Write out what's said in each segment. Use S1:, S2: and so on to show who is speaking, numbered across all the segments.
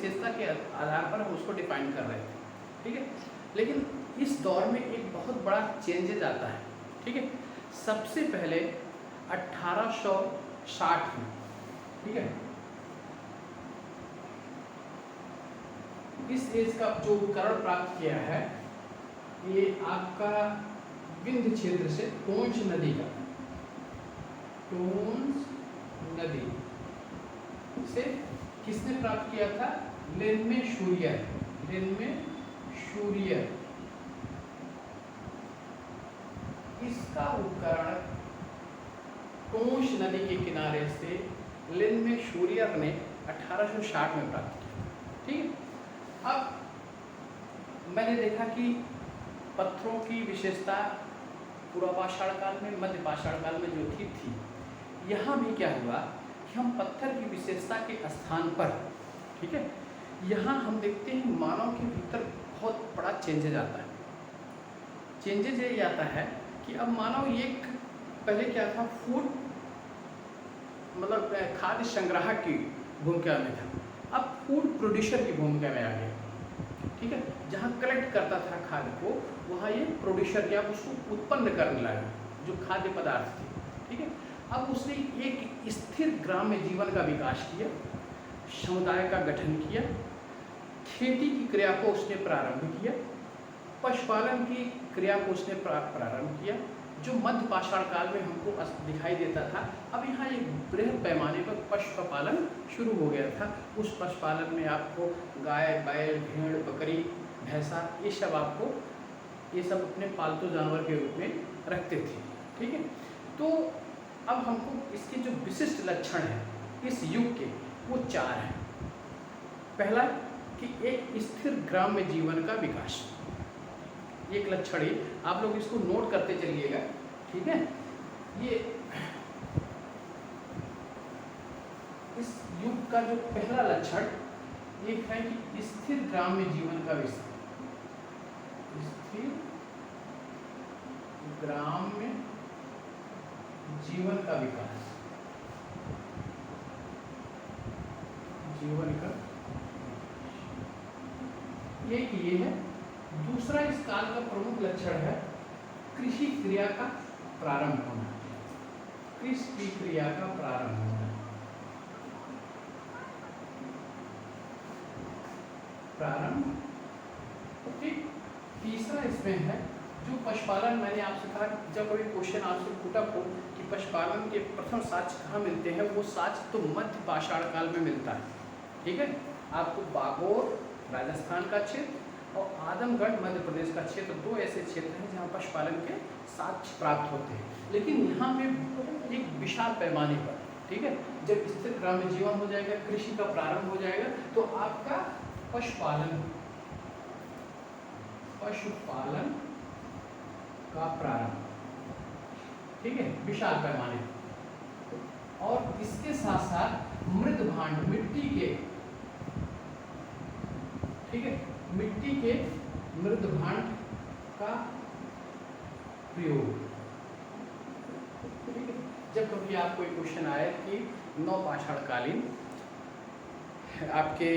S1: विशेषता के आधार पर हम उसको डिफाइन कर रहे थे, ठीक है। लेकिन इस दौर में एक बहुत बड़ा चेंजेज आता है, ठीक है। सबसे पहले 1860 में, ठीक है, इस एज का जो उपकरण प्राप्त किया है ये आपका विंध्य क्षेत्र से टोंस नदी का, टोंस नदी से किसने प्राप्त किया था? लेनमे शूरियर, लेनमे शूरियर। इसका उपकरण टोंस नदी के किनारे से लेनमे शूरियर ने 1860 में प्राप्त किया, ठीक है। अब मैंने देखा कि पत्थरों की विशेषता पूर्व पाषाण काल में, मध्य पाषाण काल में जो थी, यहाँ भी क्या हुआ कि हम पत्थर की विशेषता के स्थान पर, ठीक है, यहाँ हम देखते हैं मानव के भीतर बहुत बड़ा चेंजेज आता है। चेंजेज ये आता है कि अब मानव एक पहले क्या था, फूड मतलब खाद्य संग्राहक की भूमिका में था, अब फूड प्रोड्यूसर की भूमिका में आ गया, ठीक है। जहाँ कलेक्ट करता था खाद्य को, वहाँ ये प्रोड्यूसर क्या उसको उत्पन्न करने लगा जो खाद्य पदार्थ थे, ठीक है। अब उसने एक स्थिर ग्राम्य जीवन का विकास किया, समुदाय का गठन किया, खेती की क्रिया को उसने प्रारंभ किया, पशुपालन की क्रिया को उसने प्रारंभ किया, जो मध्य पाषाण काल में हमको दिखाई देता था। अब यहाँ एक बृहद पैमाने पर पशु का पालन शुरू हो गया था। उस पशुपालन में आपको गाय, बैल, भेड़, बकरी, भैंसा, ये सब अपने पालतू जानवर के रूप में रखते थे, ठीक है। तो अब हमको इसके जो विशिष्ट लक्षण हैं इस युग के, वो 4 हैं। पहला कि एक स्थिर ग्राम्य जीवन का विकास, एक लक्षण ही आप लोग इसको नोट करते चलिएगा, ठीक है। ये इस युग का जो पहला लक्षण एक है कि स्थिर ग्राम्य जीवन का विकास, स्थिर ग्राम्य जीवन का विकास, जीवन का एक ये है। दूसरा इस काल का प्रमुख लक्षण है कृषि क्रिया का प्रारंभ होना, कृषि की क्रिया का प्रारंभ होना, प्रारंभ, ठीक। तीसरा इसमें है जो पशुपालन, मैंने आपसे कहा जब कोई क्वेश्चन आपसे पूछा हो कि पशुपालन के प्रथम साक्ष्य कहाँ मिलते हैं, वो साक्ष्य तो मध्य पाषाण काल में मिलता है, ठीक है। आपको बागोर राजस्थान का क्षेत्र और आदमगढ़ मध्य प्रदेश का क्षेत्र, 2 ऐसे क्षेत्र हैं जहाँ पशुपालन के साक्ष्य प्राप्त होते हैं। लेकिन यहाँ पे एक विशाल पैमाने पर, ठीक है, जब स्थिर ग्राम्य जीवन हो जाएगा, कृषि का प्रारंभ हो जाएगा, तो आपका पशुपालन का प्रारंभ, ठीक है, विशाल पैमाने पर। और इसके साथ साथ मृद भांड, मिट्टी के, ठीक है, मिट्टी के मृद भांड का प्रयोग, ठीक है। जब कभी आपको एक क्वेश्चन आए कि नवपाषाणकालीन आपके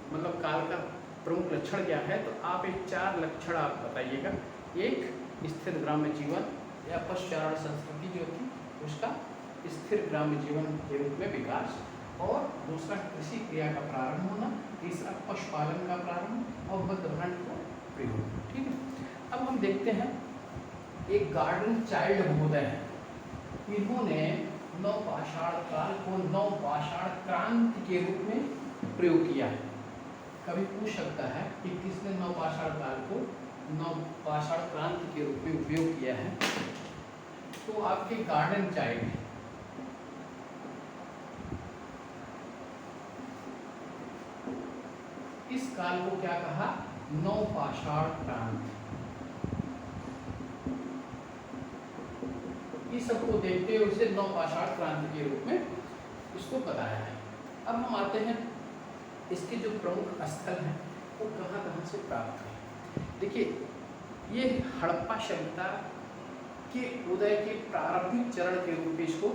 S1: मतलब काल का प्रमुख लक्षण क्या है, तो आप एक 4 लक्षण आप बताइएगा। एक स्थिर ग्राम्य जीवन या पशुचारण संस्कृति जो थी उसका स्थिर ग्राम्य जीवन के रूप में विकास, और दूसरा कृषि क्रिया का प्रारंभ होना, तीसरा पशुपालन का प्रारंभ और मृदभांड का प्रयोग, ठीक है। अब हम देखते हैं एक गार्डन चाइल्ड महोदय है, इन्होंने नवपाषाण काल को नवपाषाण क्रांति के रूप में प्रयोग किया है। कभी पूछ सकता है कि किसने नवपाषाण काल को नवपाषाण क्रांति के रूप में उपयोग किया है, तो आपके गार्डन चाइल्ड है। इस काल को क्या कहा? नवपाषाण क्रांति। इस सबको देखते हुए उसे नवपाषाण क्रांति के रूप में इसको बताया है। अब हम आते हैं इसके जो प्रमुख स्थल हैं वो कहाँ कहाँ से प्राप्त हुए। देखिए, ये हड़प्पा सभ्यता के उदय के प्रारंभिक चरण के रूप में इसको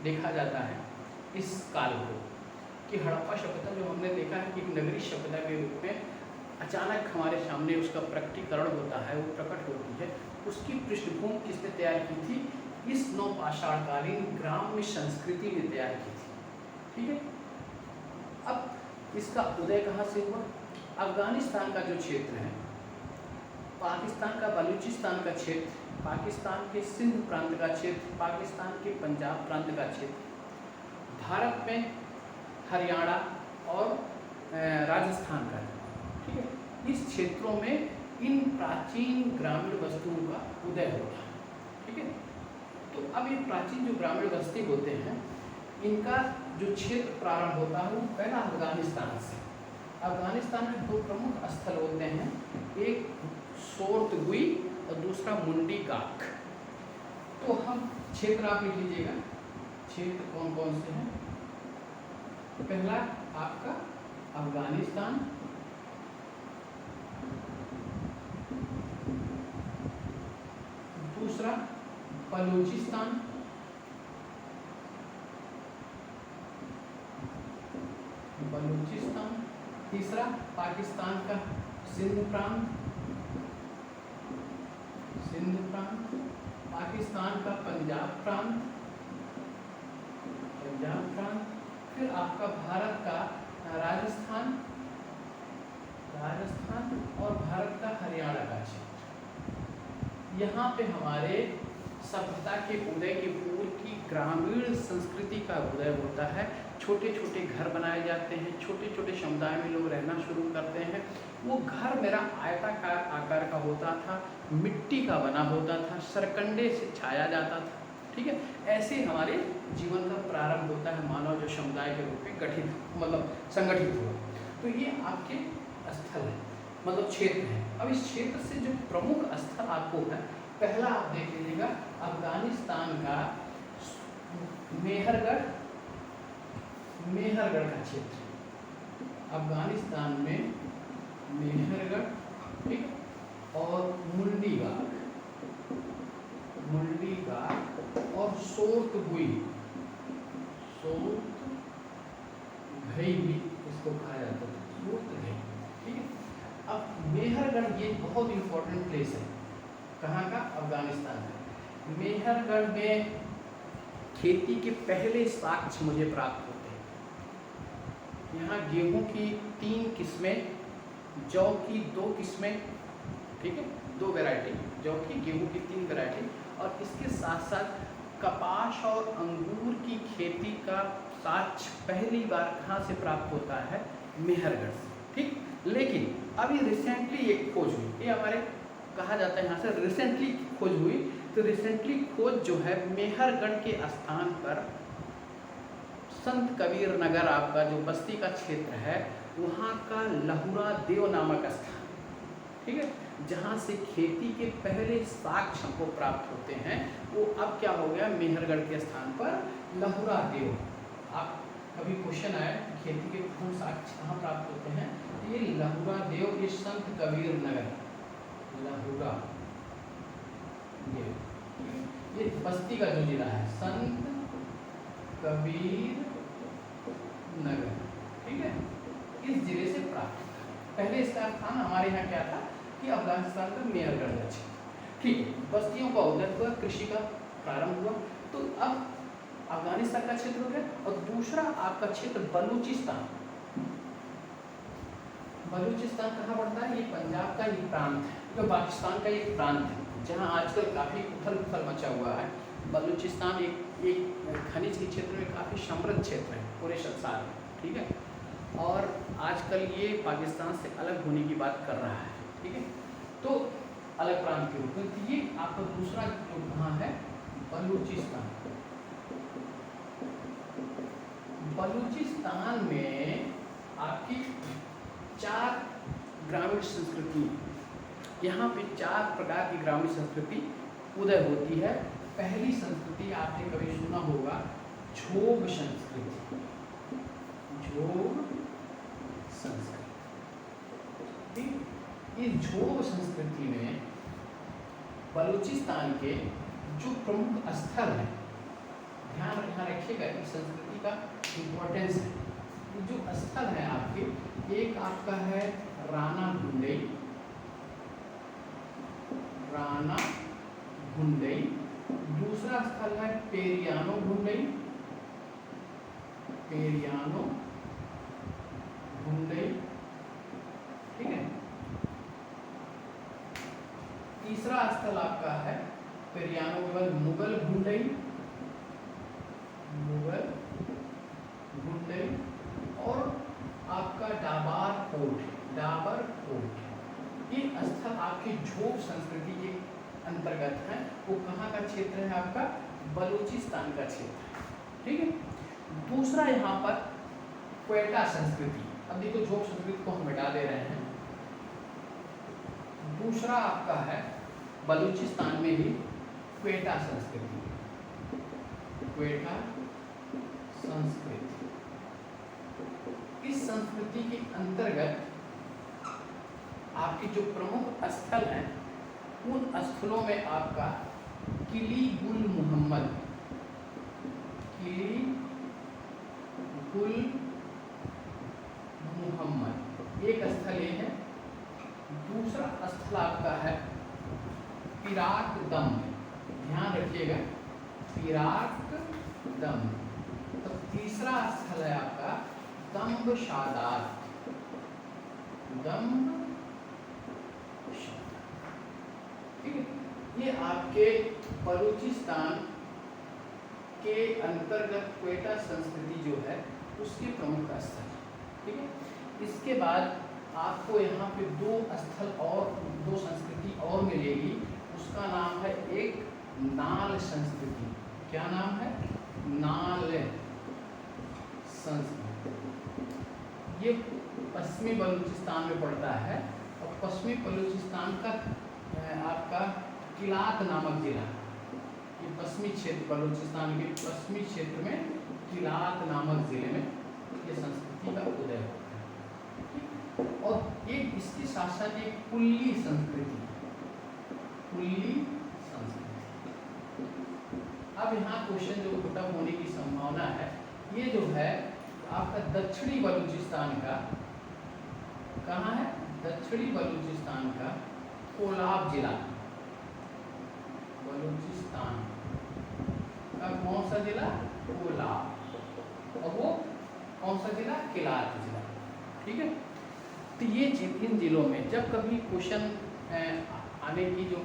S1: देखा जाता है इस काल को। कि हड़प्पा सभ्यता जो हमने देखा है कि एक नगरीय सभ्यता के रूप में अचानक हमारे सामने उसका प्रकटीकरण होता है, वो प्रकट होती है, उसकी पृष्ठभूमि किसने तैयार की थी? इस नवपाषाणकालीन ग्राम्य संस्कृति ने तैयार की थी। ठीक है। अब इसका उदय कहाँ से हुआ? अफगानिस्तान का जो क्षेत्र है, पाकिस्तान का बलूचिस्तान का क्षेत्र, पाकिस्तान के सिंध प्रांत का क्षेत्र, पाकिस्तान के पंजाब प्रांत का क्षेत्र, भारत में हरियाणा और राजस्थान का, ठीक है, इस क्षेत्रों में इन प्राचीन ग्रामीण वस्तुओं का उदय होता है। ठीक है। तो अब ये प्राचीन जो ग्रामीण बस्ती होते हैं, इनका जो क्षेत्र प्रारंभ होता है वो पहला अफगानिस्तान से। अफगानिस्तान में दो प्रमुख स्थल होते हैं, एक सोर्तगुई और दूसरा मुंडी गाक। तो हम क्षेत्र आप लिख लीजिएगा, क्षेत्र कौन कौन से हैं। पहला आपका अफगानिस्तान, दूसरा बलूचिस्तान, तीसरा पाकिस्तान का सिंध प्रांत, पाकिस्तान का पंजाब प्रांत, फिर आपका भारत का राजस्थान और भारत का हरियाणा का क्षेत्र। यहाँ पे हमारे सभ्यता के उदय के पूर्व की ग्रामीण संस्कृति का उदय होता है। छोटे छोटे घर बनाए जाते हैं, छोटे छोटे समुदाय में लोग रहना शुरू करते हैं। वो घर मेरा आयताकार आकार का होता था, मिट्टी का बना होता था, सरकंडे से छाया जाता था। ठीक है। ऐसे हमारे जीवन का प्रारंभ होता है, मानव जो समुदाय के रूप में गठित मतलब संगठित हुआ। तो ये आपके स्थल है, मतलब क्षेत्र है। अब इस क्षेत्र से जो प्रमुख स्थल आपको है, पहला आप देख लीजिएगा अफगानिस्तान का मेहरगढ़ का क्षेत्र, अफगानिस्तान में मेहरगढ़, ठीक, और मुंडी गाक और सोर्तगुई भी इसको कहा जाता है, सोर्तगई। ठीक है। अब मेहरगढ़ ये बहुत इंपॉर्टेंट प्लेस है, कहाँ का? अफगानिस्तान का। मेहरगढ़ में खेती के पहले साक्ष्य मुझे प्राप्त होते हैं। यहाँ गेहूं की 3 किस्में, जौ की 2 किस्में, ठीक है, 2 वैरायटी, जौ की, गेहूं की 3 वैरायटी, और इसके साथ साथ कपास और अंगूर की खेती का साक्ष्य पहली बार कहाँ से प्राप्त होता है? मेहरगढ़ से। ठीक। लेकिन अभी रिसेंटली एक खोज हुई, ये हमारे कहा जाता है यहाँ से रिसेंटली खोज हुई। तो रिसेंटली खोज जो है मेहरगढ़ के स्थान पर संत कबीर नगर, आपका जो बस्ती का क्षेत्र है, वहाँ का लहुरा देव नामक स्थान, ठीक है, जहाँ से खेती के पहले साक्ष्य हमको प्राप्त होते हैं, वो अब क्या हो गया? मेहरगढ़ के स्थान पर लहुरा देव। आप कभी क्वेश्चन आया खेती के प्रथम साक्ष्य कहाँ प्राप्त होते हैं? ये लहुरा देव, ये संत कबीर नगर, लहुरा देव, ये बस्ती का जो जिला है, संत कबीर नगर, ठीक है, इस जिले से प्राप्त होता है। पहले इसका स्थान हमारे यहाँ क्या था कि अफगानिस्तान का मेहरगढ़ का क्षेत्र। ठीक है। बस्तियों का उदय हुआ, कृषि का प्रारंभ हुआ। तो अब अफगानिस्तान का क्षेत्र हो गया, और दूसरा आपका क्षेत्र बलूचिस्तान। बलूचिस्तान कहाँ पड़ता है? ये पंजाब का एक प्रांत है, तो पाकिस्तान का एक प्रांत है, जहाँ आजकल काफ़ी उथल-पुथल मचा हुआ है। बलूचिस्तान एक खनिज के क्षेत्र में काफ़ी समृद्ध क्षेत्र है पूरे संसार में, ठीक है, और आजकल ये पाकिस्तान से अलग होने की बात कर रहा है, ठीक है, तो अलग प्रांत के रूप में। तो ये आपका दूसरा जो कहाँ है? बलूचिस्तान। बलूचिस्तान में आपकी 4 ग्रामीण संस्कृति, यहाँ पे 4 प्रकार की ग्रामीण संस्कृति उदय होती है। पहली संस्कृति आपने कभी सुना होगा, झोग संस्कृति। झोग संस्कृति, इस झोग संस्कृति में बलूचिस्तान के जो प्रमुख स्थल हैं, ध्यान रखिएगा, इस संस्कृति का इम्पोर्टेंस है। जो स्थल है आपके, एक आपका है राणा गुंडई, राणा गुंडई, दूसरा स्थल है पेरियानो गुंडई, पेरियानो गुंडई, ठीक है। तीसरा स्थल आपका है पेरियानो के बाद मुगल गुंडई, मुगल गुंडई, और आपका डाबर कोट, डाबर कोट। ये स्थल आपके झोप संस्कृति के अंतर्गत है। वो कहाँ का क्षेत्र है आपका? बलूचिस्तान का क्षेत्र, ठीक है। दूसरा यहाँ पर क्वेटा संस्कृति। अब देखो झोप संस्कृति को हम मिटा दे रहे हैं। दूसरा आपका है बलूचिस्तान में ही क्वेटा संस्कृति, क्वेटा संस्कृति। इस संस्कृति के अंतर्गत आपके जो प्रमुख स्थल हैं, उन स्थलों में आपका किली गुल मोहम्मद, किली गुल मोहम्मद एक स्थल ये है। दूसरा स्थल आपका है पिराक दम, ध्यान रखिएगा, पिराक दम। तो तीसरा स्थल है आपका दम्ब शादात, दम्ब शादात, ठीक है। ये आपके बलूचिस्तान के अंतर्गत क्वेटा संस्कृति जो है उसके प्रमुख स्थल, ठीक है। इसके बाद आपको यहाँ पे दो स्थल और, दो संस्कृति और मिलेगी। उसका नाम है एक नाल संस्कृति। क्या नाम है? नाल संस्कृति। ये पश्चिमी बलूचिस्तान में पड़ता है, और पश्चिमी बलूचिस्तान का आपका किलात नामक जिला, ये पश्चिमी क्षेत्र, बलूचिस्तान के पश्चिमी क्षेत्र में किलात नामक जिले में ये संस्कृति का उदय होता है। और एक इसके साथ साथ एक कुल्ली संस्कृति, कुल्ली संस्कृति। अब यहाँ क्वेश्चन जो पुटअप होने की संभावना है, ये जो है आपका दक्षिणी बलूचिस्तान का, कहाँ है? दक्षिणी बलूचिस्तान का कोलाब जिला, बलूचिस्तान का कौन सा जिला? कोलाब। और वो कौन सा जिला? किलात जिला, ठीक है। तो ये इन जिलों में जब कभी क्वेश्चन आने की जो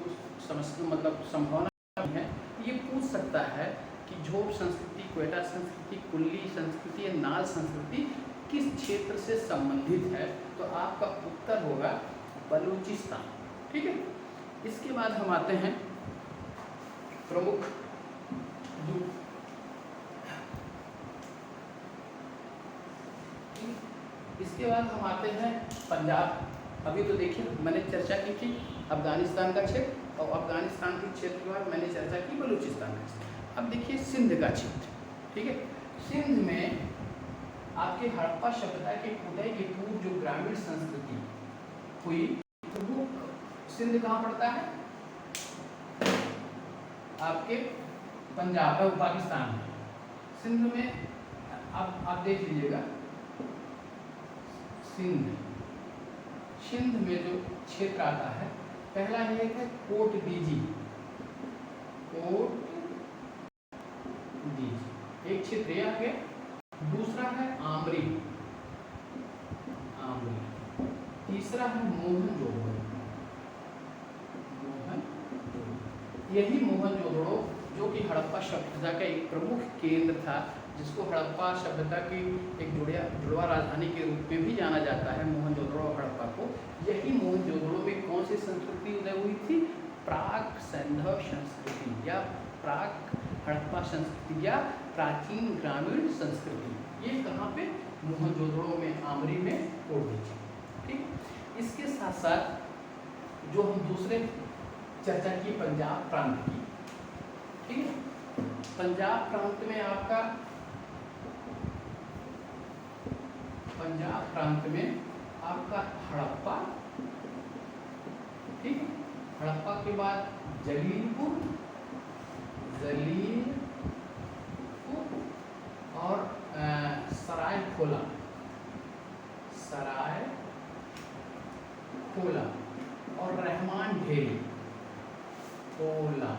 S1: समस्या, मतलब संभावना है, ये पूछ सकता है कि झोप संस्कृति, क्वेटा संस्कृति, कुल्ली संस्कृति या नाल संस्कृति किस क्षेत्र से संबंधित है, तो आपका उत्तर होगा बलूचिस्तान, ठीक है। इसके बाद हम आते हैं प्रमुख जो, इसके बाद हम आते हैं पंजाब। अभी तो देखिए मैंने चर्चा की थी अफगानिस्तान का क्षेत्र, और अफगानिस्तान के क्षेत्र के बाद मैंने चर्चा की बलूचिस्तान का क्षेत्र। अब देखिए सिंध का क्षेत्र, ठीक है। सिंध में आपके हड़प्पा सभ्यता के उदय के पूर्व जो ग्रामीण संस्कृति हुई, तो वो सिंध कहाँ पड़ता है? आपके पंजाब, पाकिस्तान में। सिंध में आप देख लीजिएगा, सिंध में जो क्षेत्र आता है, पहला ये है कोट दीजी, कोट दीजी एक क्षेत्र आ गया। दूसरा है आमरी, आमरी। तीसरा है मोहनजोदड़ो, मोहनजोदड़ो। यही मोहनजोदड़ो जो कि हड़प्पा सभ्यता का एक प्रमुख केंद्र था, जिसको हड़प्पा सभ्यता की एक जुड़वा राजधानी के रूप में भी जाना जाता है, मोहनजोदड़ो और हड़प्पा को। यही मोहनजोदड़ो में कौन सी संस्कृति उदय हुई थी? प्राक सैंधव संस्कृति, या प्राक हड़प्पा संस्कृति, या प्राचीन ग्रामीण संस्कृति। ये कहाँ पे? मोहनजोदड़ो में, आमरी में, कोट दीजी, ठीक। इसके साथ साथ जो हम दूसरे चर्चा की पंजाब प्रांत की, ठीक है। पंजाब प्रांत में आपका, पंजाब प्रांत में आपका हड़प्पा, ठीक है। हड़प्पा के बाद जलीलपुर, जलीलपुर और सरायखोला, सराय खोला और रहमान ढेरी, खोला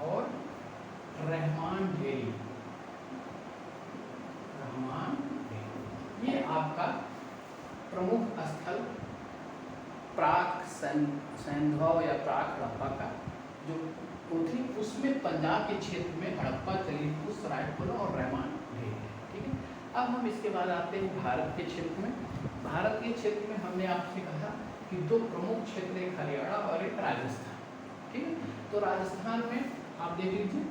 S1: और रहमान ढेरी, रहमान ढेरी, ये आपका प्रमुख स्थल प्राक सैंधव या प्राक हड़प्पा का जो थी, उसमें पंजाब के क्षेत्र में हड़प्पा, जलीलपुर, सरायपुर और रहमान ढेरी है। ठीक है, अब हम इसके बाद आते हैं भारत के क्षेत्र में। भारत के क्षेत्र में हमने आपसे कहा कि दो प्रमुख क्षेत्र, एक हरियाणा और एक राजस्थान। ठीक है, तो राजस्थान में आप देख लीजिए,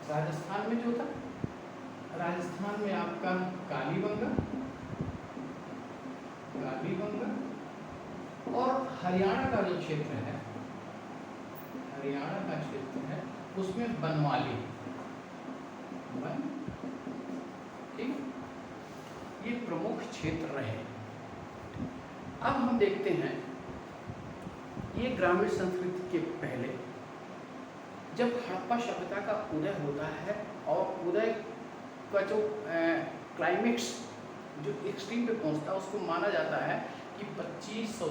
S1: राजस्थान में जो था, राजस्थान में आपका कालीबंगा, कालीबंगा, और हरियाणा का जो क्षेत्र है, हरियाणा का क्षेत्र है, उसमें बनवाली, ठीक, ये प्रमुख क्षेत्र रहे। अब हम देखते हैं, ये ग्रामीण संस्कृति के पहले जब हड़प्पा सभ्यता का उदय होता है और उदय का जो क्लाइमेक्स जो एक्सट्रीम पे पहुंचता है, उसको माना जाता है कि 2500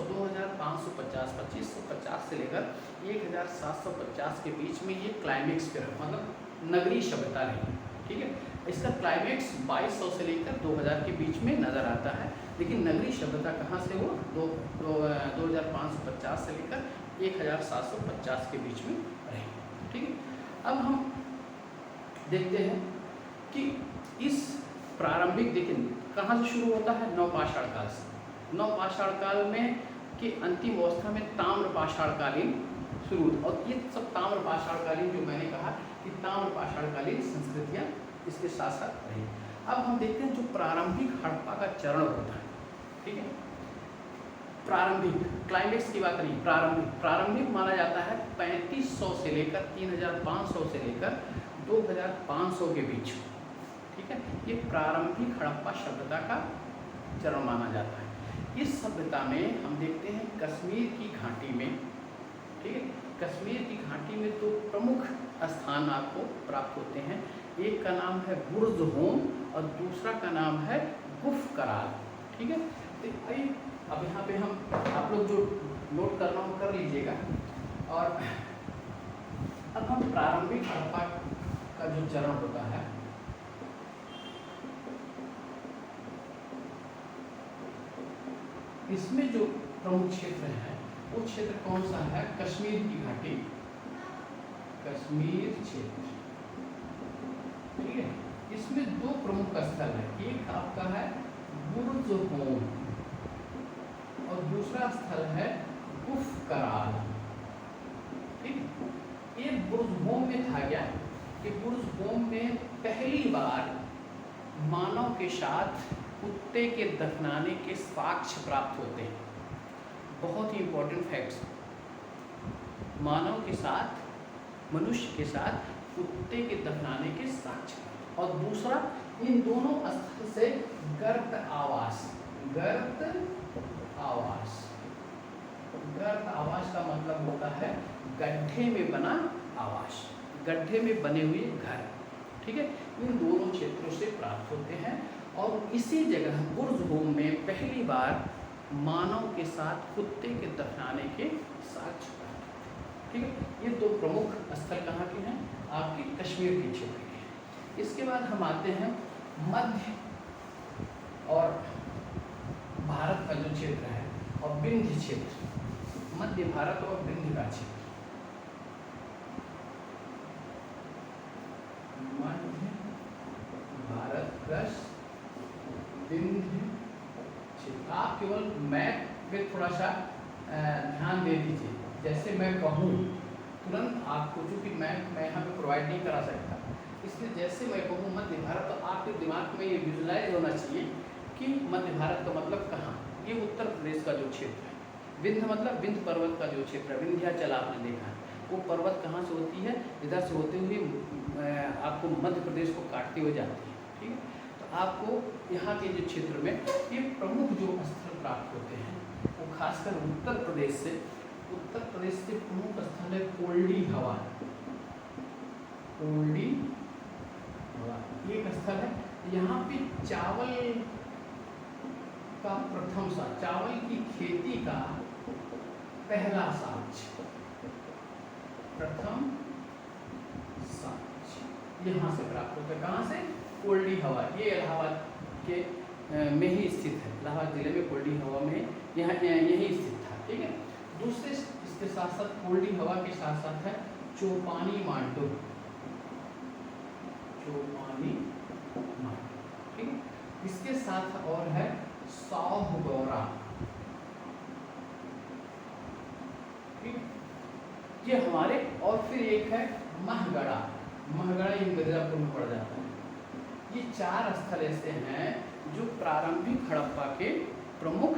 S1: 2550 से लेकर 1750 के बीच में ये क्लाइमेक्स पे रहा, मतलब नगरीय सभ्यता रही। ठीक है, इसका क्लाइमेक्स 2200 से लेकर 2000 के बीच में नज़र आता है, लेकिन नगरीय सभ्यता कहाँ से हो, 2550 से लेकर 1750 के बीच में रही। ठीक है, अब हम देखते हैं कि इस प्रारंभिक, देखिए कहाँ से शुरू होता है, नवपाषाण काल से। नवपाषाण काल में के अंतिम अवस्था में ताम्रपाषाणकालीन शुरू, और ये सब ताम्रपाषाणकालीन जो मैंने कहा कि ताम्रपाषाणकालीन संस्कृतियाँ इसके साथ साथ रही। अब हम देखते हैं जो प्रारंभिक हड़प्पा का चरण होता है। ठीक है, प्रारंभिक, क्लाइमेक्स की बात नहीं, प्रारंभिक माना जाता है 3500 से लेकर 3500 से लेकर 2500 के बीच। ठीक है, ये प्रारंभिक हड़प्पा सभ्यता का चरण माना जाता है। इस सभ्यता में हम देखते हैं कश्मीर की घाटी में, ठीक है, कश्मीर की घाटी में दो प्रमुख स्थान आपको प्राप्त होते हैं। एक का नाम है बुर्ज होम और दूसरा का नाम है गुफ कराल। ठीक है, तो अब यहाँ पे हम, आप लोग जो नोट करना हो कर लीजिएगा। और अब हम प्रारंभिक हड़प्पा का जो चरण होता है, इसमें जो प्रमुख क्षेत्र है वो क्षेत्र कौन सा है, कश्मीर की घाटी, कश्मीर क्षेत्र। ठीक है, इसमें दो प्रमुख स्थल है, एक आपका है बुर्ज होम और दूसरा स्थल है गुफ कराल। ठीक, ये बुर्ज होम में था क्या कि बुर्ज होम में पहली बार मानव के साथ कुत्ते के दफनाने के साक्ष्य प्राप्त होते हैं। बहुत ही इंपॉर्टेंट फैक्ट्स, मानव के साथ, मनुष्य के साथ कुत्ते के दफनाने के साक्ष्य। और दूसरा, इन दोनों स्थल से गर्त आवास, गर्त आवास, गर्त आवास का मतलब होता है गड्ढे में बना आवास, गड्ढे में बने हुए घर। ठीक है, इन दोनों क्षेत्रों से प्राप्त होते हैं। और इसी जगह बुर्ज होम में पहली बार मानव के साथ कुत्ते के दफनाने के साक्ष्य प्राप्त। ठीक है, ये दो प्रमुख स्थल कहाँ के हैं, आपकी कश्मीर के क्षेत्र के हैं। इसके बाद हम आते हैं मध्य और भारत का जो क्षेत्र है और विंध्य क्षेत्र, मध्य भारत और विंध्य का क्षेत्र, मध्य भारत प्लस विंध्य क्षेत्र। आप केवल मैप पे थोड़ा सा ध्यान दे दीजिए। जैसे मैं कहूँ तुरंत आपको, चूँकि मैप मैं यहाँ पे प्रोवाइड नहीं करा सकता, इसलिए जैसे मैं कहूँ मध्य भारत, तो आपके दिमाग में ये विजुलाइज होना चाहिए कि मध्य भारत का मतलब कहाँ, ये उत्तर प्रदेश का जो क्षेत्र है। विंध्य मतलब विंध्य पर्वत का जो क्षेत्र है, विंध्याचल आपने देखा है, वो पर्वत कहाँ से होती है, इधर से होते हुए आपको मध्य प्रदेश को काटते हुए जाती है। ठीक है, तो आपको यहाँ के जो क्षेत्र में ये प्रमुख जो स्थल प्राप्त होते हैं वो खासकर उत्तर प्रदेश से प्रमुख स्थल है कोल्डी हवा, कोल्डी हवा एक स्थल है। यहाँ पे चावल का प्रथम साक्ष्य, चावल की खेती का पहला साक्ष्य, प्रथम साक्ष्य यहाँ से प्राप्त होता है। कहाँ से? कोल्डी हवा। ये इलाहाबाद के में ही स्थित है, इलाहाबाद जिले में कोल्डी हवा में यहाँ यही स्थित था। ठीक है। दूसरे इसके साथ साथ कोल्डी हवा के साथ साथ है चोपानी मांडू, चोपानी मांडू। ठीक है। इसके साथ और है साहुगौरा। ठीक, ये हमारे, और फिर एक है महगढ़ा। महगढ़ा ये मिर्जापुर में पड़ जाता है। ये 4 स्थल ऐसे हैं जो प्रारंभिक हड़प्पा के प्रमुख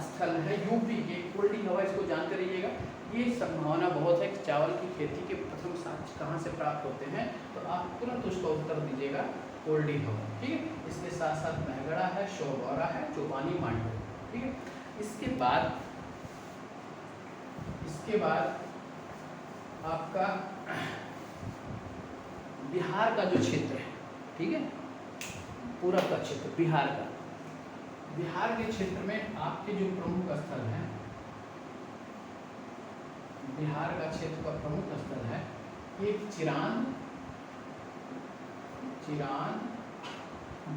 S1: स्थल है यूपी के। कोल्डी हवा इसको जानते रहिएगा। ये संभावना बहुत है कि चावल की खेती के प्रथम साक्ष्य कहाँ से प्राप्त होते हैं, तो आप तुरंत उसका उत्तर दीजिएगा कोल्डी हवा। ठीक है। इसके साथ साथ महगढ़ा है, शौगौरा है, चोपानी मांडू। ठीक है। इसके बाद आपका बिहार का जो क्षेत्र है, ठीक है, पूरब का क्षेत्र बिहार का, बिहार के क्षेत्र में आपके जो प्रमुख स्थल हैं, बिहार का क्षेत्र का प्रमुख स्थल है एक चिरांद,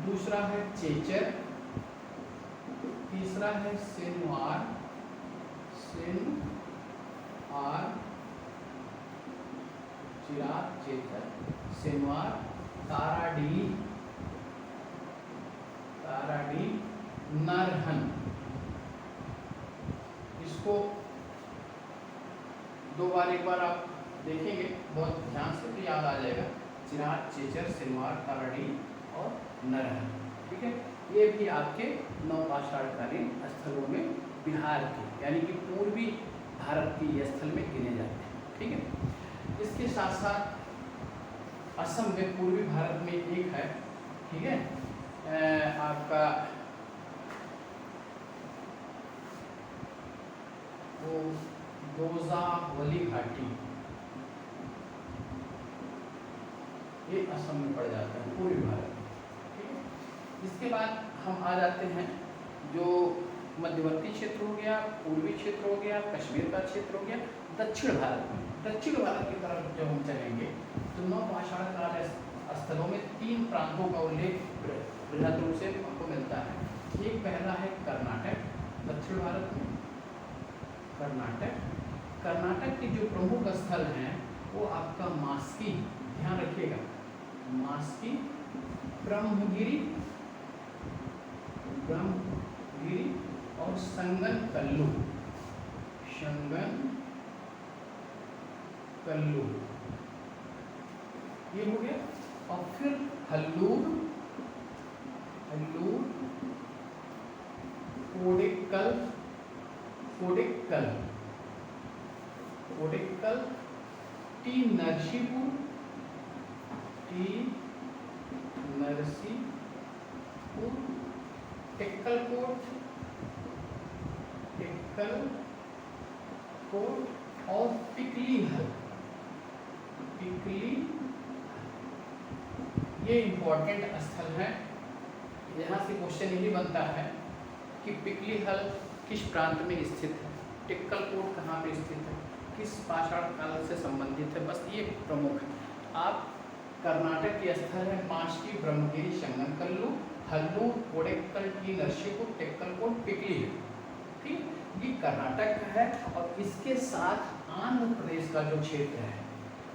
S1: दूसरा है चेचर, तीसरा है सिनवार, चिराग, चेचर, सिनवार, ताराडीह, नरहन। इसको एक बार आप देखेंगे बहुत ध्यान से तो याद आ जाएगा। चिराग, चेचर, सिनवार, ताराडीह और नरहन। ठीक है। ये भी आपके नवपाषाणकालीन स्थलों में बिहार के, यानी कि पूर्वी भारत के ये स्थल में गिने जाते हैं। ठीक है। इसके साथ साथ असम में, पूर्वी भारत में एक है, ठीक है, आपका वो गोजावली घाटी, ये असम में पड़ जाता है, पूर्वी भारत में। ठीक है। इसके बाद हम आ जाते हैं जो मध्यवर्ती क्षेत्र हो गया, पूर्वी क्षेत्र हो गया, कश्मीर का क्षेत्र हो गया, दक्षिण भारत में। दक्षिण भारत की तरफ जब हम चलेंगे तो नवपाषाणकाल स्थलों में 3 प्रांतों का उल्लेख बृहद रूप से आपको मिलता है। एक पहला है कर्नाटक, दक्षिण भारत में कर्नाटक के जो प्रमुख स्थल हैं वो आपका मास्की, ध्यान रखिएगा, मास्की, ब्रह्मगिरी और संगनकल्लू, ये हो गया। और फिर हल्लूर, कोडिक्कल, टी नरसीपुर, टेक्कलकोट और पिकलीहल। ये इंपॉर्टेंट स्थल है। यहाँ से क्वेश्चन यही बनता है कि पिकलीहल किस प्रांत में स्थित है, टेक्कलकोट कहाँ पे स्थित है, किस पाषाण काल से संबंधित है, बस ये प्रमुख है। आप कर्नाटक के स्थल है मास्की, ब्रह्मगिरी, संगनकल्लू, हल्लूर, कोडेक्कल, टी नरसीपुर, टेक्कलकोट, पिकलीहल। ठीक, ये कर्नाटक का है। और इसके साथ आंध्र प्रदेश का जो क्षेत्र है,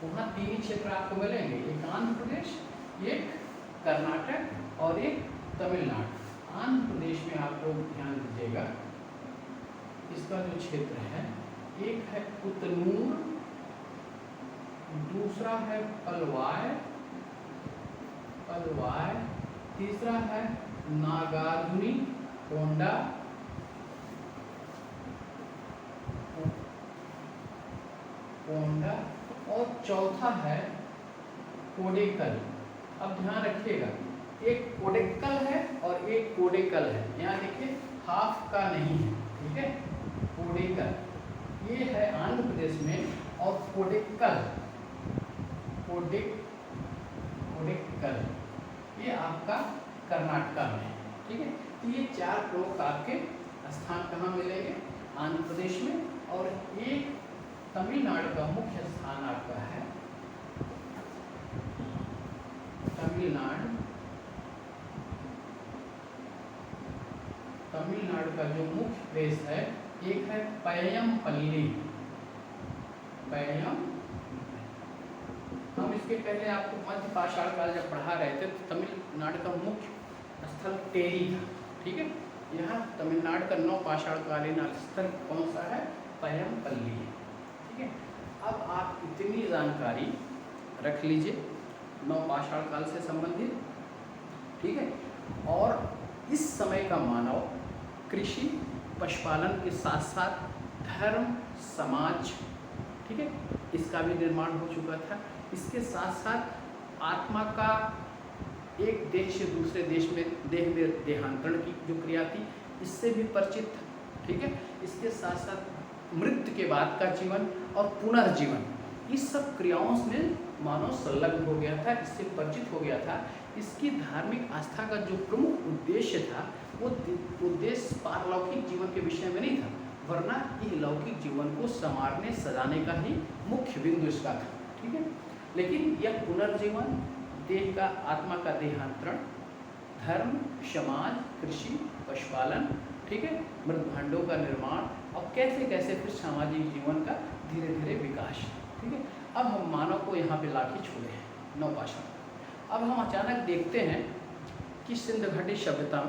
S1: वहाँ 3 ही क्षेत्र आपको मिलेंगे, एक आंध्र प्रदेश, एक कर्नाटक और एक तमिलनाडु। आंध्र प्रदेश में आप लोग ध्यान दीजिएगा, इसका जो क्षेत्र है, एक है कुतनूर, दूसरा है पलवाय, तीसरा है नागार्जुनी कोंडा, और चौथा है कोडेक्कल। अब ध्यान रखिएगा, एक कोडेक्कल है और एक कोडेक्कल है। यहाँ देखिए हाफ का नहीं है, ठीक है, कोडेक्कल ये है आंध्र प्रदेश में, और कोडेक्कल ये आपका कर्नाटका में। ठीक है, तो ये 4 प्रमुख आपके स्थान कहाँ मिलेंगे? आंध्र प्रदेश में, और एक तमिलनाडु का मुख्य स्थान आपका है तमिलनाडु का जो मुख्य प्लेस है, एक है पय्यमपल्ली। हम इसके पहले आपको मध्य पाषाण काल जब पढ़ा रहे थे तो तमिलनाडु का मुख्य स्थल टेरी था। ठीक है, यहाँ तमिलनाडु का नवपाषाणकालीन स्थल कौन सा है? पय्यमपल्ली है। ठीक है, अब आप इतनी जानकारी रख लीजिए नवपाषाण काल से संबंधित। ठीक है, और इस समय का मानव कृषि पशुपालन के साथ साथ धर्म समाज, ठीक है, इसका भी निर्माण हो चुका था। इसके साथ साथ आत्मा का एक देश से दूसरे देश में देहांतरण की जो क्रिया थी, इससे भी परिचित था। ठीक है, इसके साथ साथ मृत्यु के बाद का जीवन और पुनर्जीवन, इस सब क्रियाओं में मानव संलग्न हो गया था, इससे परिचित हो गया था। इसकी धार्मिक आस्था का जो प्रमुख उद्देश्य था, वो उद्देश्य पारलौकिक जीवन के विषय में नहीं था, वरना ये लौकिक जीवन को संवारने सजाने का ही मुख्य बिंदु इसका था। ठीक है, लेकिन यह पुनर्जीवन, देह का आत्मा का देहांतरण, धर्म समाज कृषि पशुपालन, ठीक है, मृत भांडों का निर्माण और कैसे कैसे फिर सामाजिक जीवन का धीरे धीरे विकास। ठीक है, अब हम मानव को यहाँ पे लाके छोड़े हैं नवपाषाण। अब हम अचानक देखते हैं कि सिंध घाटी सभ्यता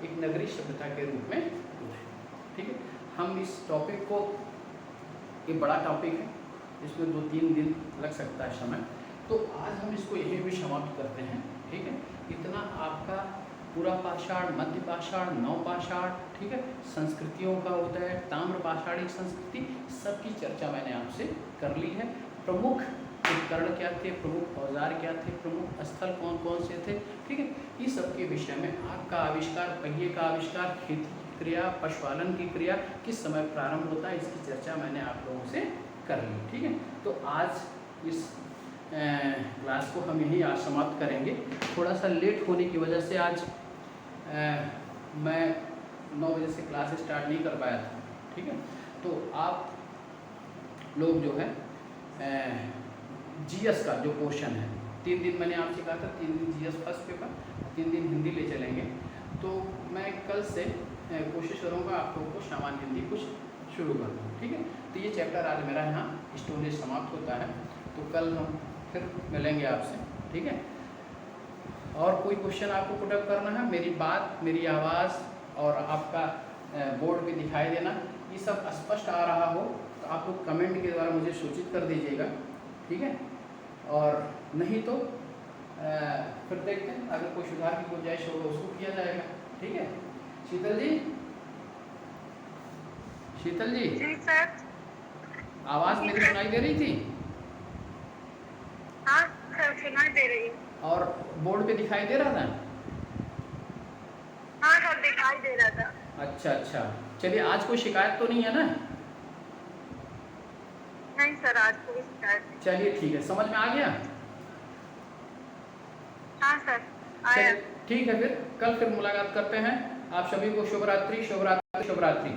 S1: एक नगरीय सभ्यता के रूप में उभरी। ठीक है, हम इस टॉपिक को, ये बड़ा टॉपिक है, इसमें 2-3 दिन लग सकता है समय, तो आज हम इसको यहीं भी समाप्त करते हैं। ठीक है, इतना आपका पूरा पाषाण, मध्य पाषाण, नवपाषाण, ठीक है, संस्कृतियों का उदय, ताम्र पाषाणिक संस्कृति, सबकी चर्चा मैंने आपसे कर ली है। प्रमुख उपकरण क्या थे, प्रमुख औजार क्या थे, प्रमुख स्थल कौन कौन से थे, ठीक है, इस सब के विषय में आग का आविष्कार, पहिए का आविष्कार, खेती की क्रिया, पशुपालन की क्रिया किस समय प्रारंभ होता है, इसकी चर्चा मैंने आप लोगों से कर ली। ठीक है, तो आज इस क्लास को हम यहीं आज समाप्त करेंगे। थोड़ा सा लेट होने की वजह से आज मैं 9 बजे से क्लास स्टार्ट नहीं कर पाया था। ठीक है, तो आप लोग जो है जीएस का जो क्वेश्चन है, 3 दिन मैंने आपसे कहा था, 3 दिन जीएस फर्स्ट पेपर, 3 दिन हिंदी ले चलेंगे। तो मैं कल से कोशिश करूँगा आप लोगों को सामान्य हिंदी कुछ शुरू कर दूँ। ठीक है, तो ये चैप्टर आज मेरा यहाँ स्टोरेज समाप्त होता है, तो कल हम फिर मिलेंगे आपसे। ठीक है, और कोई क्वेश्चन आपको पुटअप करना है, मेरी बात, मेरी आवाज़ और आपका बोर्ड पे दिखाई देना, ये सब स्पष्ट आ रहा हो तो आप लोग कमेंट के द्वारा मुझे सूचित कर दीजिएगा। ठीक है, और नहीं तो फिर देखते हैं, अगर कोई सुधार की गुंजाइश होगा उसको किया जाएगा। ठीक है, शीतल जी, शीतल जी,
S2: जी सर,
S1: आवाज़ मेरी सुनाई दे रही थी?
S2: हाँ सर, सुनाई दे रही है।
S1: और बोर्ड पे दिखाई दे रहा था?
S2: हाँ सर, दिखाई दे रहा था।
S1: अच्छा अच्छा, चलिए, आज कोई शिकायत तो नहीं है ना?
S2: नहीं सर, आज कोई शिकायत नहीं।
S1: चलिए ठीक है, समझ में आ गया?
S2: हाँ सर, आया।
S1: ठीक है, फिर कल फिर मुलाकात करते हैं। आप सभी को शुभ रात्रि, शुभ रात्रि, शुभ रात्रि।